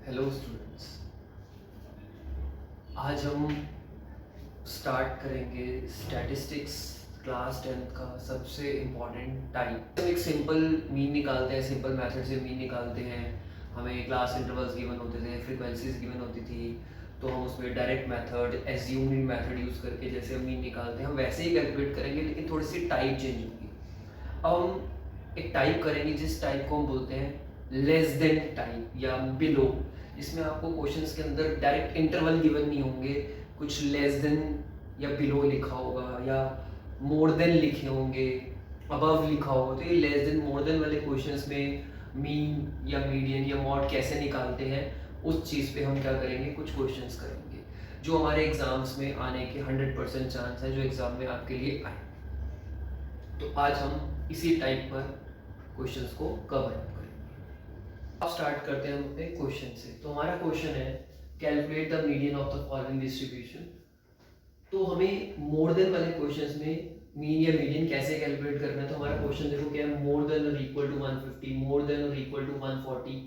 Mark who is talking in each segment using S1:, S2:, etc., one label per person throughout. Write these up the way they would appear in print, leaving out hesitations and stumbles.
S1: Hello students, आज हम start करेंगे स्टैटिस्टिक्स क्लास 10th का सबसे इम्पॉर्टेंट टाइप। हम एक सिंपल मीन निकालते हैं, सिंपल मेथड से मीन निकालते हैं। हमें क्लास इंटरवल्स गिवन होते थे, फ्रीक्वेंसीज गिवन होती थी, तो हम उसमें direct method, assuming method use करके जैसे हम मीन निकालते हैं हम वैसे ही कैलकुलेट करेंगे, लेकिन थोड़ी सी टाइप चेंज होगी। अब हम एक टाइप करेंगे जिस टाइप को हम बोलते हैं लेस देन टाइप या बिलो। इसमें आपको क्वेश्चंस के अंदर डायरेक्ट इंटरवल गिवन नहीं होंगे, कुछ लेस देन या बिलो लिखा होगा या मोर देन लिखे होंगे, अबव लिखा होगा। तो ये लेस देन मोर देन वाले क्वेश्चंस में मीन या मीडियन या मॉड कैसे निकालते हैं, उस चीज़ पे हम क्या करेंगे, कुछ क्वेश्चंस करेंगे जो हमारे एग्जाम्स में आने के 100% चांस है, जो एग्जाम में आपके लिए आए। तो आज हम इसी टाइप पर क्वेश्चंस को कवर अप करेंगे। अब स्टार्ट करते हैं हम अपने क्वेश्चन से। तो हमारा क्वेश्चन है calculate the median of the following distribution. तो हमें मोर देन वाले क्वेश्चंस में मीन या मीडियन कैसे कैलकुलेट करना है। तो हमारा क्वेश्चन देखो क्या है, मोर देन और इक्वल टू 150, मोर देन और इक्वल टू 140।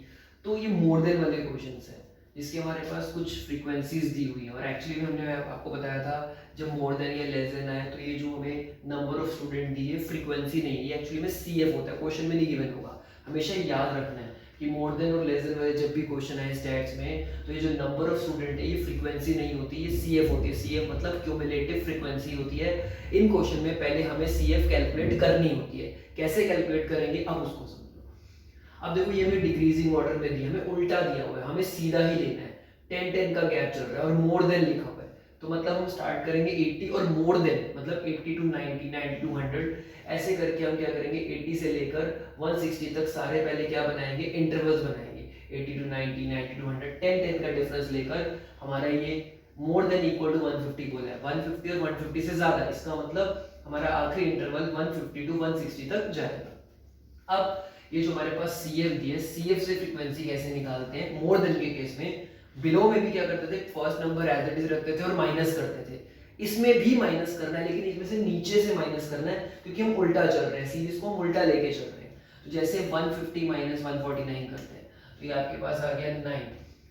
S1: तो ये मोर देन वाले क्वेश्चंस है जिसके हमारे पास कुछ फ्रीक्वेंसीज दी हुई है, और एक्चुअली में हमने आपको बताया था जब मोर देन या लेस देन आए तो ये जो हमें नंबर ऑफ स्टूडेंट दी है फ्रीक्वेंसी नहीं है, ये एक्चुअली में सीएफ होता है, क्वेश्चन में नहीं गिवन होगा। हमेशा याद रखना है कि मोर देन और लेस देन वाले जब भी क्वेश्चन आए स्टैट्स में, तो ये जो नंबर ऑफ स्टूडेंट है ये फ्रीक्वेंसी नहीं होती, ये सीएफ होती है। सीएफ मतलब क्यूमुलेटिव फ्रीक्वेंसी होती है। इन क्वेश्चन में पहले हमें सीएफ कैलकुलेट करनी होती है। कैसे कैलकुलेट करेंगे अब उसको समझो। अब देखो ये हमें डिक्रीजिंग ऑर्डर में दिया, हमें उल्टा दिया हुआ है, हमें सीधा ही लेना है। 10-10 का गैप चल रहा है और मोर देन लिखा हुआ है, तो मतलब हम स्टार्ट करेंगे 80 और मोर देन मतलब 80 टू 90, 90 टू 100, ऐसे करके हम क्या करेंगे 80 से लेकर 160 तक सारे पहले क्या बनाएंगे, इंटरवल्स बनाएंगे। 80 टू 90, 90 टू 100, 10-10 का डिफरेंस लेकर हमारा ये मोर देन इक्वल टू 150 बोला है। 150 और 150 से ज्यादा, इसका मतलब हमारा आखिरी इंटरवल 150 टू 160 तक जाएगा। अब ये जो हमारे पास सीएफ दी है, सीएफ से फ्रीक्वेंसी कैसे निकालते हैं मोर देन के केस में। बिलो में भी क्या करते थे, first number as it is रखते थे और माइनस करते थे। इसमें भी माइनस करना है, लेकिन इसमें से नीचे से माइनस करना है क्योंकि हम उल्टा चल रहे हैं, सीरीज को हम उल्टा लेके चल रहे हैं। तो जैसे 150 माइनस 149 करते हैं, तो ये आपके पास आ गया 9।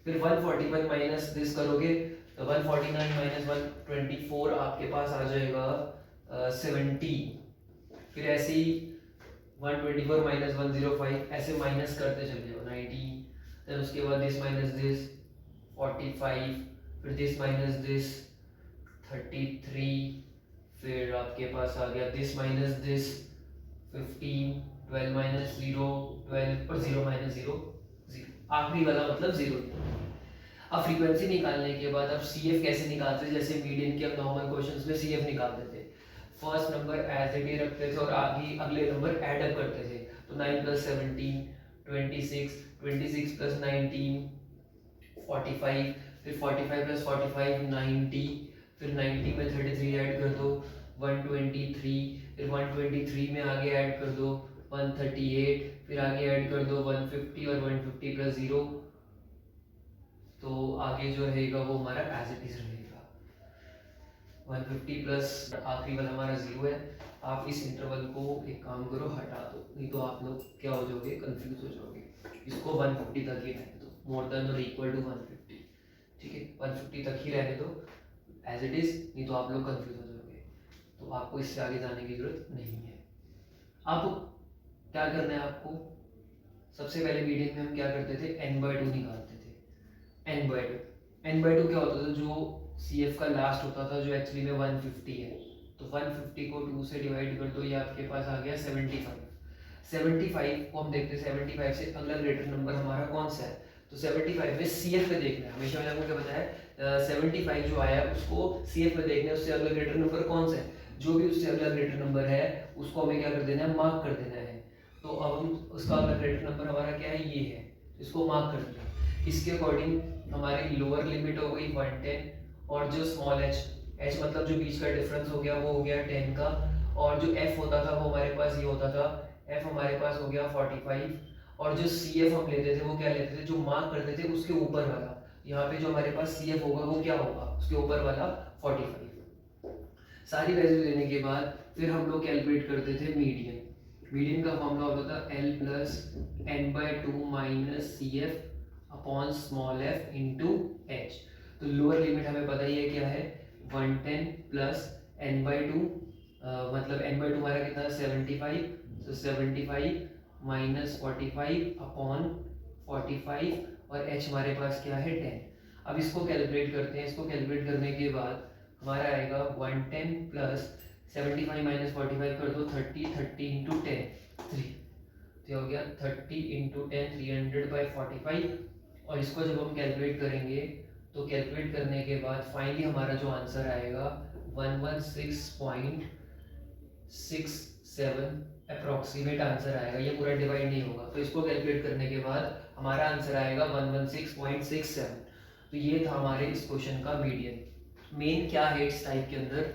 S1: फिर 141 माइनस दिस करोगे तो 149 माइनस 124 आपके पास आ जाएगा 17। फिर ऐसे ही 124 माइनस 105, ऐसे माइनस करते चले जाओ 19। देन उसके बाद दिस माइनस दिस 45, फिर दिस माइनस दिस 33, फिर आपके पास आ गया दिस माइनस दिस 15, 12 माइनस 0 12 और 0 माइनस 0 0, आखिरी वाला मतलब 0। अब फ्रीक्वेंसी निकालने के बाद अब सीएफ कैसे निकालते हैं, जैसे मीडियन के हम नॉर्मल क्वेश्चंस में सीएफ निकालते थे, first number as it is रखते थे और आगे अगले नंबर ऐड अप करते थे। तो 9 प्लस 17 26, 26 प्लस 19 45, फिर 45 प्लस 45 90, फिर 90 में 33 ऐड कर दो 123, फिर 123 में आगे ऐड कर दो 138, फिर आगे ऐड कर दो 150 और 150 प्लस 0, तो आगे जो रहेगा वो हमारा एज इट इज रहेगा 150 प्लस आखिरी वाला हमारा 0 है। आप इस इंटरवल को एक काम करो हटा दो, नहीं तो आप लोग क्या हो जाओगे, कंफ्यूज हो जाओगे। इसको 150 तक ही रहने दो, मोर देन और इक्वल टू 150, ठीक है, 150 तक ही रहने दो एज इट इज, नहीं तो आप लोग कंफ्यूज हो जाओगे। तो आपको इससे आगे जाने की जरूरत नहीं है। अब क्या करना है आपको, सबसे पहले मीडियन में हम क्या करते थे, n/2 निकालते थे। n/2 क्या होता था, जो CF का लास्ट होता था जो एक्चुअली में 150 है, तो 150 को 2 से डिवाइड कर दो, ये आपके पास आ गया 75। 75 को हम देखते हैं 75 से अगला ग्रेटर नंबर हमारा कौन सा है, तो 75 में CF में देखना है। हमेशा मैंने आपको क्या बताया, 75 जो आया उसको CF में देखना है, उससे अगला ग्रेटर नंबर कौन सा है, जो भी उससे अगला ग्रेटर नंबर है उसको हमें क्या कर देना है, मार्क कर देना है। तो अब हम उसका अगला ग्रेटर नंबर हमारा क्या है, ये है, इसको मार्क कर दिया। इसके अकॉर्डिंग हमारी लोअर लिमिट हो गई 110, और जो स्मॉल h मतलब जो बीच का डिफरेंस हो गया वो हो गया 10 का, और जो f होता था वो हमारे पास ये होता था, f हमारे पास हो गया 45, और जो CF हम लेते थे वो क्या लेते थे, जो मार्क करते थे उसके ऊपर वाला, यहाँ पे जो हमारे पास CF होगा वो क्या होगा, उसके ऊपर वाला 45। सारी वैल्यू लेने के बाद फिर हम लोग कैलकुलेट करते थे मीडियन। मीडियन का फॉर्मूला होता था L plus n/2 minus CF upon small f into H. तो लोअर लिमिट हमें पता ही है क्या है, 110 प्लस n/2, मतलब n/2 हमारा कितना 75, तो 75 माइनस 45 अपॉन 45 और h हमारे पास क्या है 10। अब इसको कैलकुलेट करते हैं। इसको कैलकुलेट करने के बाद हमारा आएगा 110 प्लस 75 माइनस 45 कर दो 30, 30 इंटू 10 3, तो हो गया 30 इंटू 10 300/45। और इसको जब हम कैलकुलेट करेंगे तो कैलकुलेट करने के बाद फाइनली हमारा जो आंसर आएगा 116.67 अप्रॉक्सीमेट आंसर आएगा, ये पूरा डिवाइड नहीं होगा। तो इसको कैलकुलेट करने के बाद हमारा आंसर आएगा 116.67। तो ये था हमारे इस क्वेश्चन का मीडियन। मेन क्या है इस टाइप के अंदर,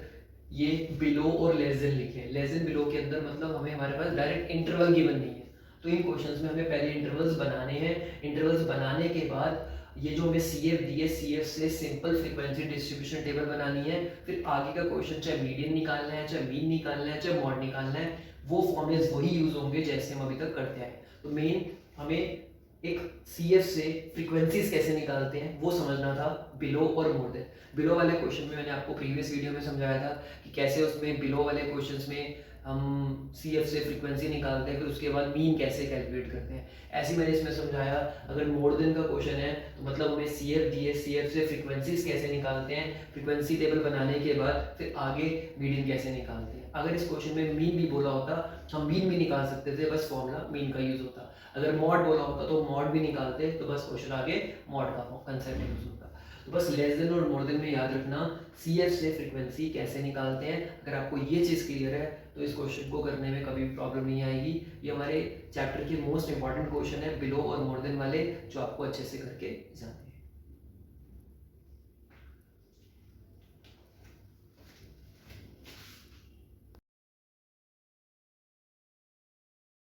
S1: ये बिलो और लेस देन लिखे। लेस देन बिलो के अंदर मतलब हमें हमारे पास डायरेक्ट इंटरवल गिवन नहीं है, तो इन क्वेश्चंस में हमें पहले इंटरवल्स बनाने हैं। इंटरवल्स बनाने के बाद ये जो हमें CF दी है, CF से सिंपल फ्रीक्वेंसी डिस्ट्रीब्यूशन टेबल बनानी है। फिर आगे का क्वेश्चन चाहे मीडियन निकालना है, चाहे मीन निकालना है, चाहे मॉड निकालना है, वो फॉर्मूलेज वही यूज होंगे जैसे हम अभी तक करते आए। तो मेन हमें एक CF से फ्रीक्वेंसीज कैसे निकालते हैं वो समझना था, बिलो और मोर देन। बिलो वाले क्वेश्चन में मैंने आपको प्रीवियस वीडियो में समझाया था कि कैसे उसमें बिलो वाले क्वेश्चंस में हम CF से फ्रीक्वेंसी निकालते हैं, फिर उसके बाद मीन कैसे कैलकुलेट करते हैं। ऐसे मैंने इसमें समझाया। अगर मोर देन का क्वेश्चन है तो मतलब हमें CF दी है, CF से फ्रीक्वेंसीज कैसे निकालते हैं, फ्रीक्वेंसी टेबल बनाने के बाद फिर आगे मीडियन कैसे निकालते हैं। अगर इस क्वेश्चन में मीन भी बोला होता हम मीन भी निकाल सकते थे, बस फॉर्मूला मीन का यूज होता। अगर मॉड बोला होता तो मॉड भी निकालते, तो बस क्वेश्चन आगे मॉड का कंसेप्ट यूज होता। तो बस लेस देन और मोर देन में याद रखना CF से फ्रीक्वेंसी कैसे निकालते हैं। अगर आपको ये चीज़ क्लियर है तो इस क्वेश्चन को करने में कभी भी प्रॉब्लम नहीं आएगी। ये हमारे चैप्टर के मोस्ट इंपॉर्टेंट क्वेश्चन है, बिलो और मोर देन वाले, जो आपको अच्छे से करके जाते हैं।